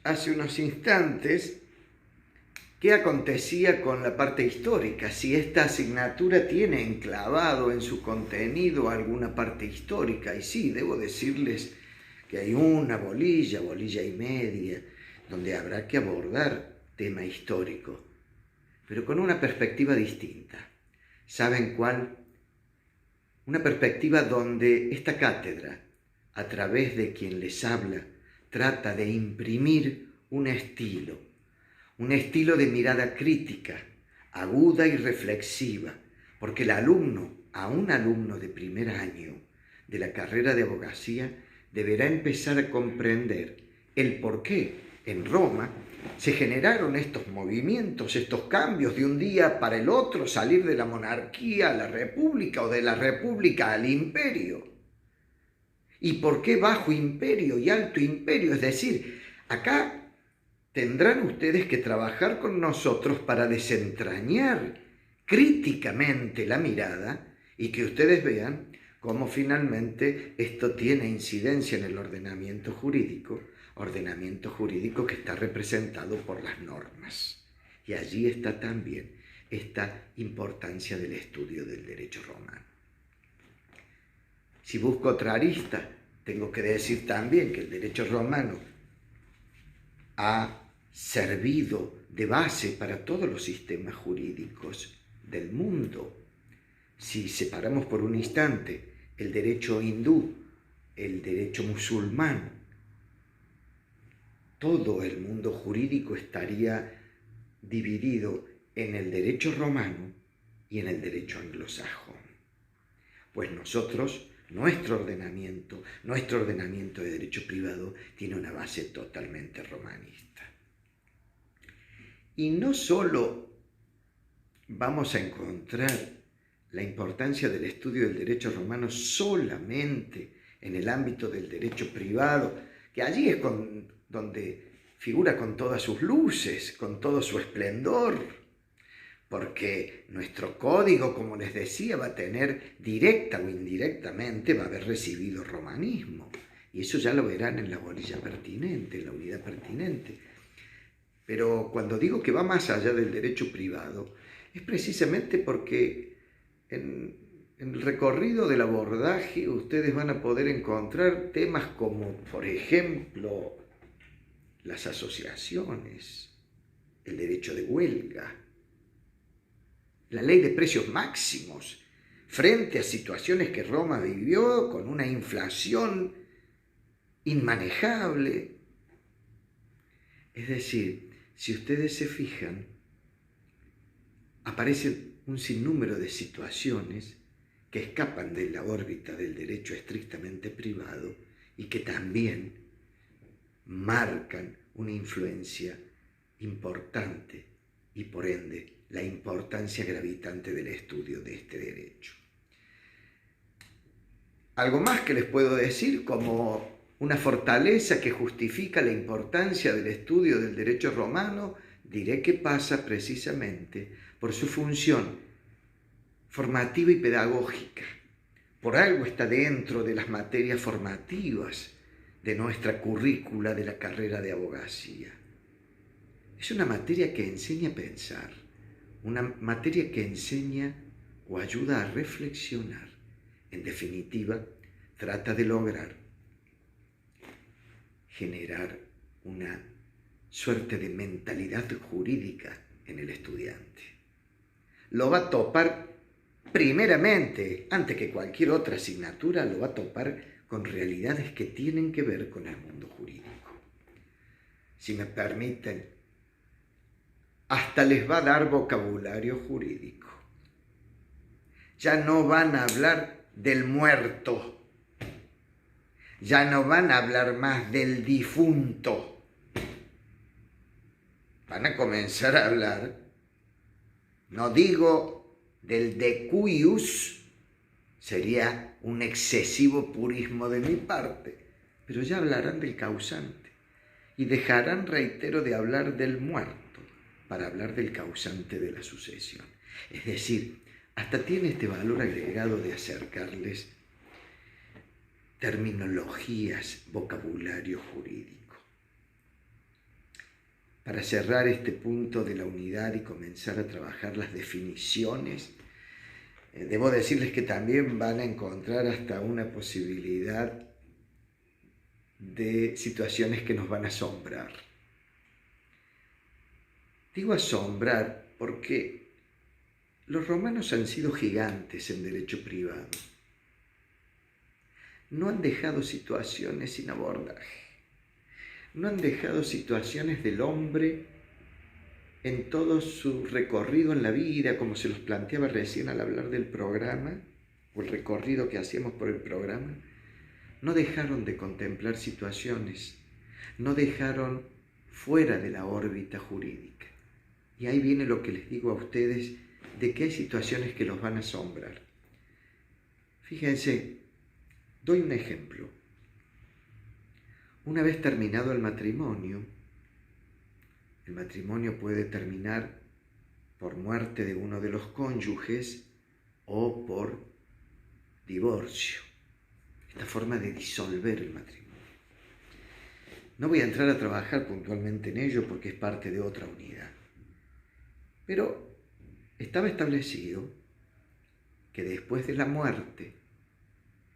hace unos instantes qué acontecía con la parte histórica, si esta asignatura tiene enclavado en su contenido alguna parte histórica. Y sí, debo decirles que hay una bolilla y media, donde habrá que abordar tema histórico, pero con una perspectiva distinta. ¿Saben cuál? Una perspectiva donde esta cátedra, a través de quien les habla, trata de imprimir un estilo de mirada crítica, aguda y reflexiva, porque el alumno, a un alumno de primer año de la carrera de abogacía, deberá empezar a comprender el por qué en Roma se generaron estos movimientos, estos cambios de un día para el otro, salir de la monarquía a la república o de la república al imperio. ¿Y por qué bajo imperio y alto imperio? Es decir, acá tendrán ustedes que trabajar con nosotros para desentrañar críticamente la mirada y que ustedes vean cómo finalmente esto tiene incidencia en el ordenamiento jurídico que está representado por las normas. Y allí está también esta importancia del estudio del derecho romano. Si busco otra arista, tengo que decir también que el derecho romano ha servido de base para todos los sistemas jurídicos del mundo. Si separamos por un instante el derecho hindú, el derecho musulmán, todo el mundo jurídico estaría dividido en el derecho romano y en el derecho anglosajón. Pues nosotros, nuestro ordenamiento de derecho privado tiene una base totalmente romanista. Y no solo vamos a encontrar la importancia del estudio del derecho romano solamente en el ámbito del derecho privado, que allí es donde figura con todas sus luces, con todo su esplendor, porque nuestro código, como les decía, va a tener directa o indirectamente, va a haber recibido romanismo. Y eso ya lo verán en la bolilla pertinente, en la unidad pertinente. Pero cuando digo que va más allá del derecho privado, es precisamente porque en el recorrido del abordaje ustedes van a poder encontrar temas como, por ejemplo, las asociaciones, el derecho de huelga, la ley de precios máximos, frente a situaciones que Roma vivió con una inflación inmanejable. Es decir, si ustedes se fijan, aparecen un sinnúmero de situaciones que escapan de la órbita del derecho estrictamente privado y que también marcan una influencia importante y por ende la importancia gravitante del estudio de este derecho. Algo más que les puedo decir como una fortaleza que justifica la importancia del estudio del derecho romano, diré que pasa precisamente por su función formativa y pedagógica. Por algo está dentro de las materias formativas de nuestra currícula de la carrera de abogacía. Es una materia que enseña a pensar, una materia que enseña o ayuda a reflexionar. En definitiva, trata de lograr generar una suerte de mentalidad jurídica en el estudiante. Lo va a topar primeramente, antes que cualquier otra asignatura, lo va a topar con realidades que tienen que ver con el mundo jurídico. Si me permiten, hasta les va a dar vocabulario jurídico. Ya no van a hablar del muerto, ya no van a hablar más del difunto. Van a comenzar a hablar, no digo del decuius, sería un excesivo purismo de mi parte, pero ya hablarán del causante y dejarán, reitero, de hablar del muerto para hablar del causante de la sucesión. Es decir, hasta tiene este valor agregado de acercarles terminologías, vocabulario jurídico. para cerrar este punto de la unidad y comenzar a trabajar las definiciones, debo decirles que también van a encontrar hasta una posibilidad de situaciones que nos van a asombrar. Digo asombrar porque los romanos han sido gigantes en derecho privado. No han dejado situaciones sin abordaje. No han dejado situaciones del hombre en todo su recorrido en la vida, como se los planteaba recién al hablar del programa, o el recorrido que hacíamos por el programa. No dejaron de contemplar situaciones, no dejaron fuera de la órbita jurídica. Y ahí viene lo que les digo a ustedes, de que hay situaciones que los van a asombrar. Fíjense, doy un ejemplo. Una vez terminado el matrimonio puede terminar por muerte de uno de los cónyuges o por divorcio. Esta forma de disolver el matrimonio. No voy a entrar a trabajar puntualmente en ello porque es parte de otra unidad. Pero estaba establecido que después de la muerte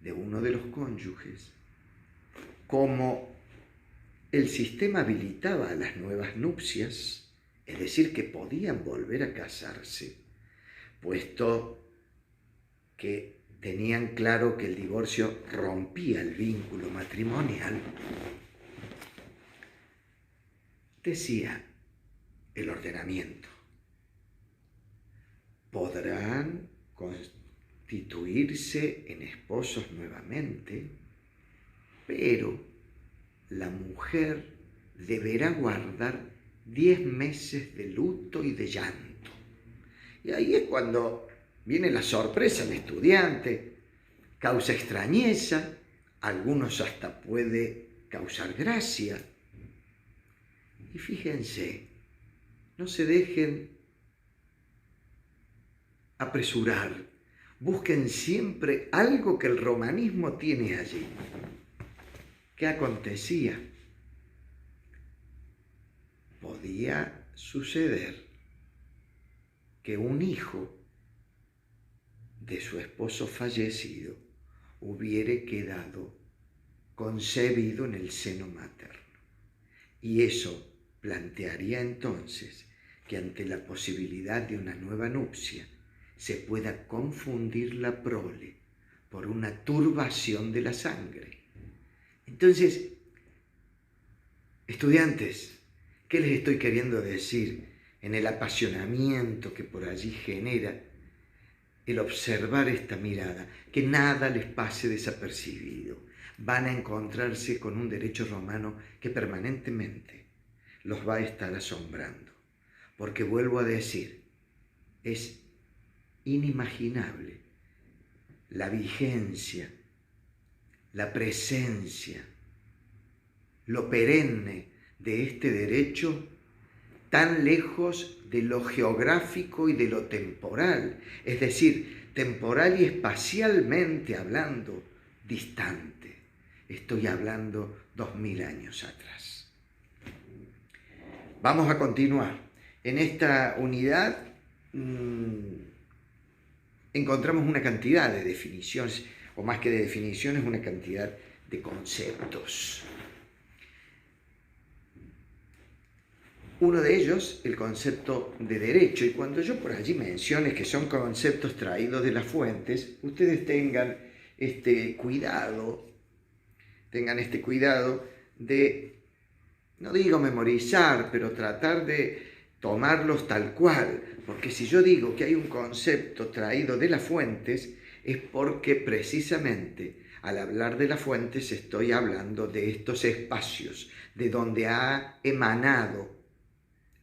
de uno de los cónyuges, como el sistema habilitaba a las nuevas nupcias, es decir, que podían volver a casarse, puesto que tenían claro que el divorcio rompía el vínculo matrimonial, decía el ordenamiento: podrán constituirse en esposos nuevamente, pero la mujer deberá guardar 10 meses de luto y de llanto. Y ahí es cuando viene la sorpresa al estudiante, causa extrañeza, algunos hasta puede causar gracia. Y fíjense, no se dejen apresurar, busquen siempre algo que el romanismo tiene allí. ¿Qué acontecía? Podía suceder que un hijo de su esposo fallecido hubiere quedado concebido en el seno materno. Y eso plantearía entonces que ante la posibilidad de una nueva nupcia se pueda confundir la prole por una turbación de la sangre. Entonces, estudiantes, ¿qué les estoy queriendo decir en el apasionamiento que por allí genera el observar esta mirada? Que nada les pase desapercibido. Van a encontrarse con un derecho romano que permanentemente los va a estar asombrando. Porque vuelvo a decir, es inimaginable la vigencia, la presencia, lo perenne de este derecho tan lejos de lo geográfico y de lo temporal, es decir, temporal y espacialmente hablando, distante. Estoy hablando 2000 años atrás. Vamos a continuar. En esta unidad encontramos una cantidad de definiciones, o más que de definiciones, una cantidad de conceptos. Uno de ellos, el concepto de derecho, y cuando yo por allí mencione que son conceptos traídos de las fuentes, ustedes tengan este cuidado de, no digo memorizar, pero tratar de tomarlos tal cual, porque si yo digo que hay un concepto traído de las fuentes, es porque precisamente al hablar de las fuentes estoy hablando de estos espacios, de donde ha emanado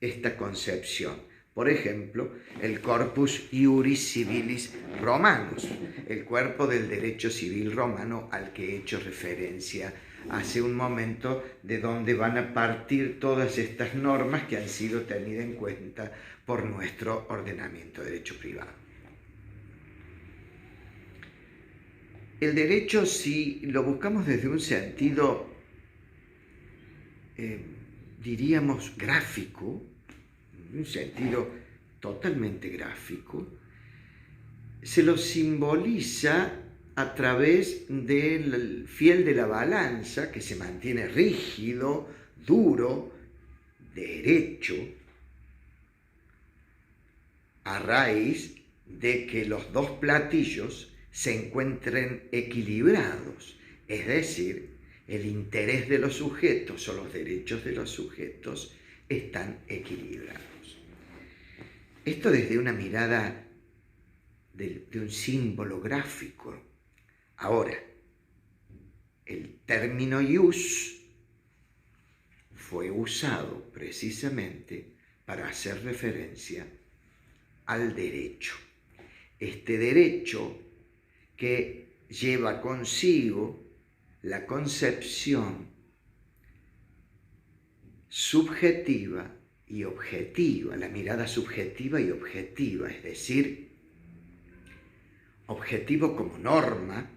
esta concepción. Por ejemplo, el Corpus Iuris Civilis Romanus, el cuerpo del derecho civil romano al que he hecho referencia hace un momento, de donde van a partir todas estas normas que han sido tenidas en cuenta por nuestro ordenamiento de derecho privado. El derecho, si lo buscamos desde un sentido diríamos, gráfico, en un sentido totalmente gráfico, se lo simboliza a través del fiel de la balanza, que se mantiene rígido, duro, derecho, a raíz de que los dos platillos se encuentren equilibrados, es decir, el interés de los sujetos o los derechos de los sujetos están equilibrados. Esto desde una mirada de un símbolo gráfico. Ahora, el término ius fue usado precisamente para hacer referencia al derecho. Este derecho que lleva consigo la concepción subjetiva y objetiva, la mirada subjetiva y objetiva, es decir, objetivo como norma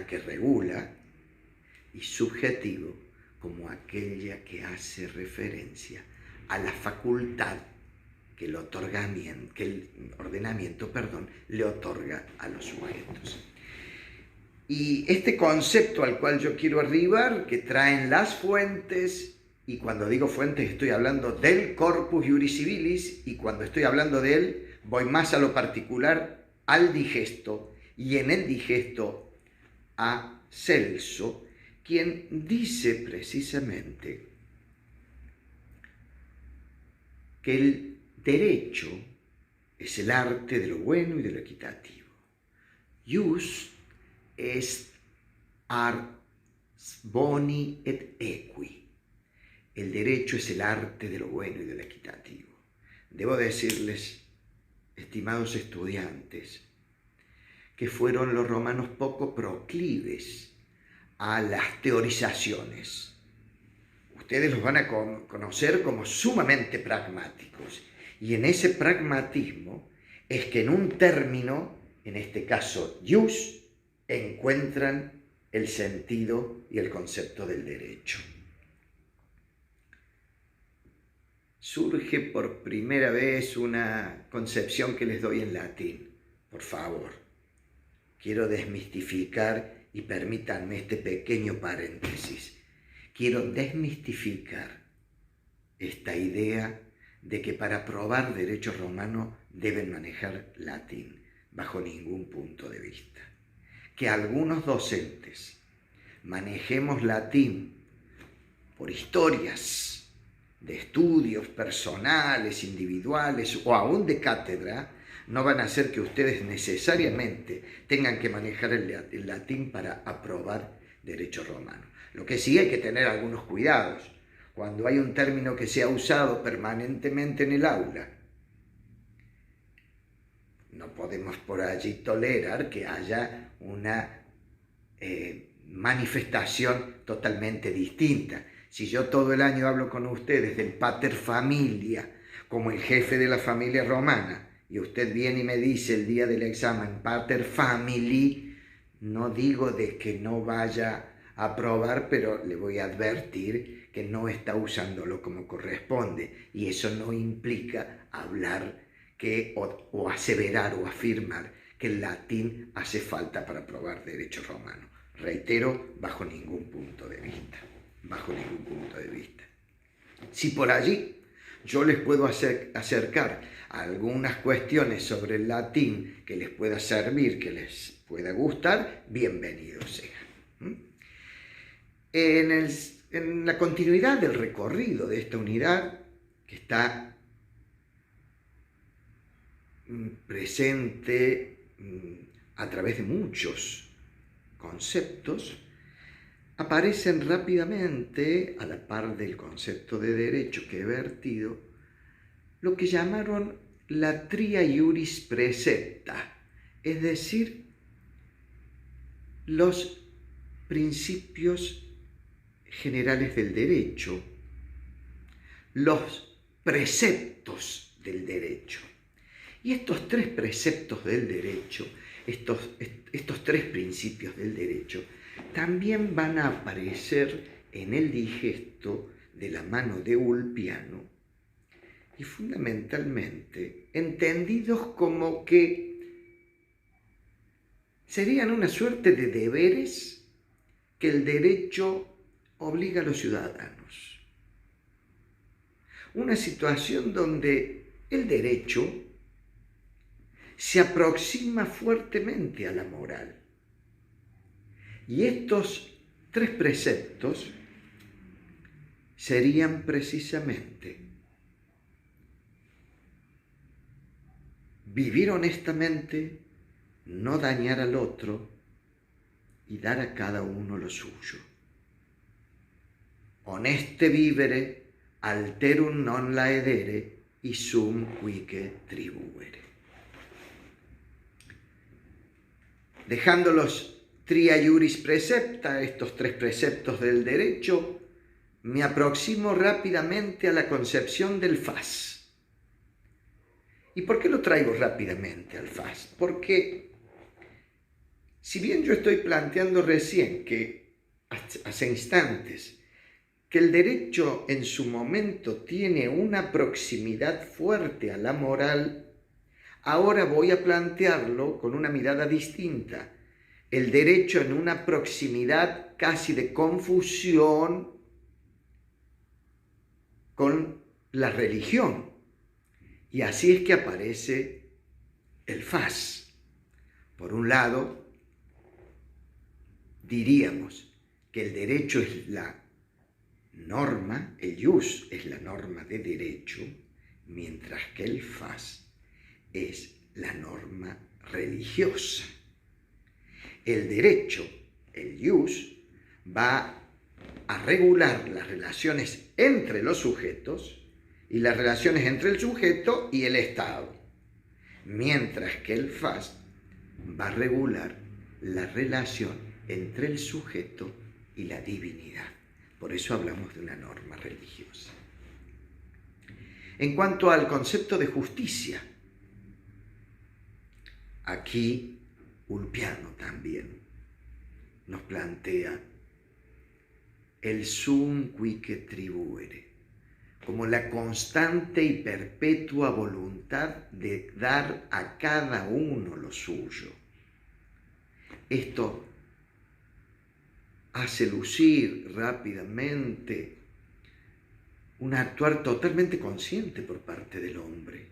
que regula, y subjetivo como aquella que hace referencia a la facultad que el ordenamiento le otorga a los sujetos. Y este concepto al cual yo quiero arribar, que traen las fuentes, y cuando digo fuentes estoy hablando del corpus iuris civilis, y cuando estoy hablando de él voy más a lo particular, al digesto, y en el digesto a Celso, quien dice precisamente que el derecho es el arte de lo bueno y de lo equitativo. Ius est ars boni et equi. El derecho es el arte de lo bueno y de lo equitativo. Debo decirles, estimados estudiantes, que fueron los romanos poco proclives a las teorizaciones. Ustedes los van a conocer como sumamente pragmáticos. Y en ese pragmatismo es que en un término, en este caso ius, encuentran el sentido y el concepto del derecho. Surge por primera vez una concepción que les doy en latín. Por favor, quiero desmistificar, y permítanme este pequeño paréntesis. Quiero desmistificar esta idea de que para aprobar derecho romano deben manejar latín, bajo ningún punto de vista. Que algunos docentes manejemos latín por historias de estudios personales, individuales o aún de cátedra, no van a hacer que ustedes necesariamente tengan que manejar el latín para aprobar derecho romano. Lo que sí hay que tener algunos cuidados. Cuando hay un término que se ha usado permanentemente en el aula, no podemos por allí tolerar que haya una manifestación totalmente distinta. Si yo todo el año hablo con ustedes del pater familia como el jefe de la familia romana, y usted viene y me dice el día del examen pater family, no digo de que no vaya a aprobar, pero le voy a advertir que no está usándolo como corresponde, y eso no implica hablar o aseverar o afirmar que el latín hace falta para aprobar derecho romano. Reitero, bajo ningún punto de vista. Bajo ningún punto de vista. Si por allí yo les puedo acercar algunas cuestiones sobre el latín que les pueda servir, que les pueda gustar, bienvenido sea. En la continuidad del recorrido de esta unidad, que está presente a través de muchos conceptos, aparecen rápidamente, a la par del concepto de derecho que he vertido, lo que llamaron la tria iuris praecepta, es decir, los principios generales del derecho, los preceptos del derecho. Y estos tres preceptos del derecho, estos tres principios del derecho, también van a aparecer en el digesto de la mano de Ulpiano y fundamentalmente entendidos como que serían una suerte de deberes que el derecho obliga a los ciudadanos. Una situación donde el derecho se aproxima fuertemente a la moral. Y estos tres preceptos serían precisamente vivir honestamente, no dañar al otro y dar a cada uno lo suyo. Honeste vivere, alterum non laedere, y sum quique tribuere. Dejando los tria iuris precepta, estos tres preceptos del derecho, me aproximo rápidamente a la concepción del fas. ¿Y por qué lo traigo rápidamente al fas? Porque si bien yo estoy planteando recién que, hace instantes, que el derecho en su momento tiene una proximidad fuerte a la moral, ahora voy a plantearlo con una mirada distinta. El derecho en una proximidad casi de confusión con la religión. Y así es que aparece el fas. Por un lado, diríamos que el derecho es la norma, el ius es la norma de derecho, mientras que el fas es la norma religiosa. El derecho, el ius, va a regular las relaciones entre los sujetos y las relaciones entre el sujeto y el Estado, mientras que el fas va a regular la relación entre el sujeto y la divinidad. Por eso hablamos de una norma religiosa. En cuanto al concepto de justicia, aquí Ulpiano también nos plantea el sum quique tribuere, como la constante y perpetua voluntad de dar a cada uno lo suyo. Esto hace lucir rápidamente un actuar totalmente consciente por parte del hombre,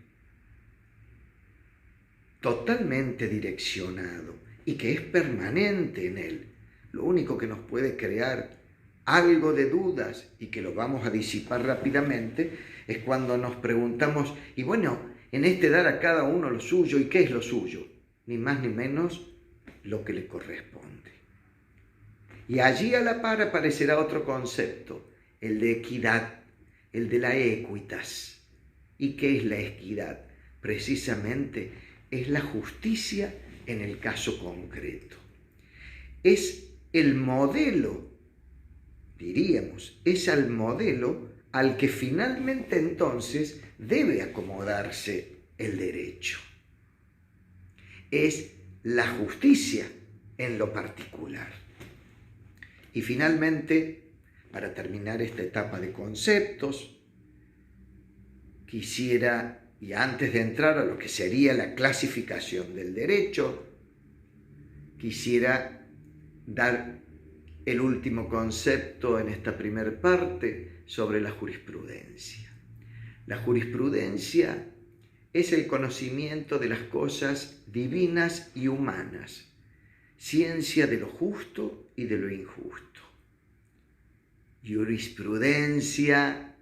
totalmente direccionado y que es permanente en él. Lo único que nos puede crear algo de dudas y que lo vamos a disipar rápidamente es cuando nos preguntamos, y bueno, en este dar a cada uno lo suyo, ¿y qué es lo suyo? Ni más ni menos lo que le corresponde. Y allí a la par aparecerá otro concepto, el de equidad, el de la equitas. ¿Y qué es la equidad? Precisamente es la justicia en el caso concreto. Es el modelo, diríamos, es el modelo al que finalmente entonces debe acomodarse el derecho. Es la justicia en lo particular. Y finalmente, para terminar esta etapa de conceptos, quisiera, y antes de entrar a lo que sería la clasificación del derecho, quisiera dar el último concepto en esta primera parte sobre la jurisprudencia. La jurisprudencia es el conocimiento de las cosas divinas y humanas, ciencia de lo justo y de lo injusto. Jurisprudencia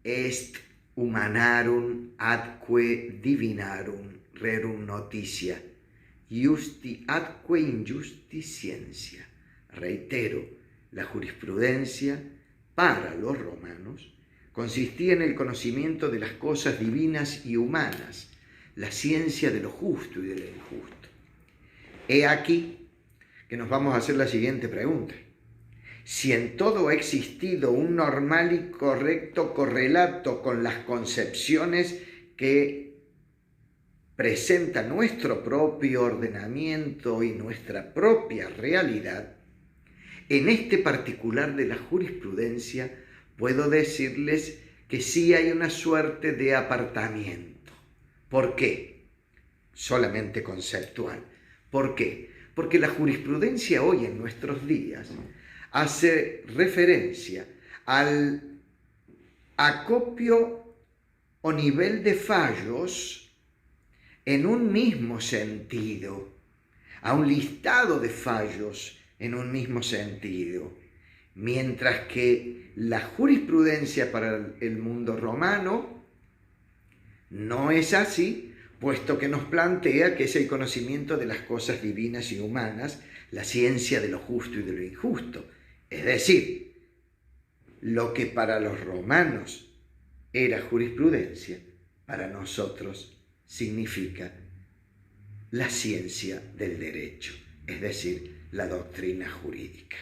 est humanarum atque divinarum rerum noticia, justi atque injusti ciencia. Reitero, la jurisprudencia para los romanos consistía en el conocimiento de las cosas divinas y humanas, la ciencia de lo justo y de lo injusto. He aquí que nos vamos a hacer la siguiente pregunta. Si en todo ha existido un normal y correcto correlato con las concepciones que presenta nuestro propio ordenamiento y nuestra propia realidad, en este particular de la jurisprudencia puedo decirles que sí hay una suerte de apartamiento. ¿Por qué? Solamente conceptual. ¿Por qué? Porque la jurisprudencia hoy en nuestros días hace referencia al acopio o nivel de fallos en un mismo sentido, a un listado de fallos en un mismo sentido, mientras que la jurisprudencia para el mundo romano no es así, puesto que nos plantea que es el conocimiento de las cosas divinas y humanas, la ciencia de lo justo y de lo injusto. Es decir, lo que para los romanos era jurisprudencia, para nosotros significa la ciencia del derecho, es decir, la doctrina jurídica.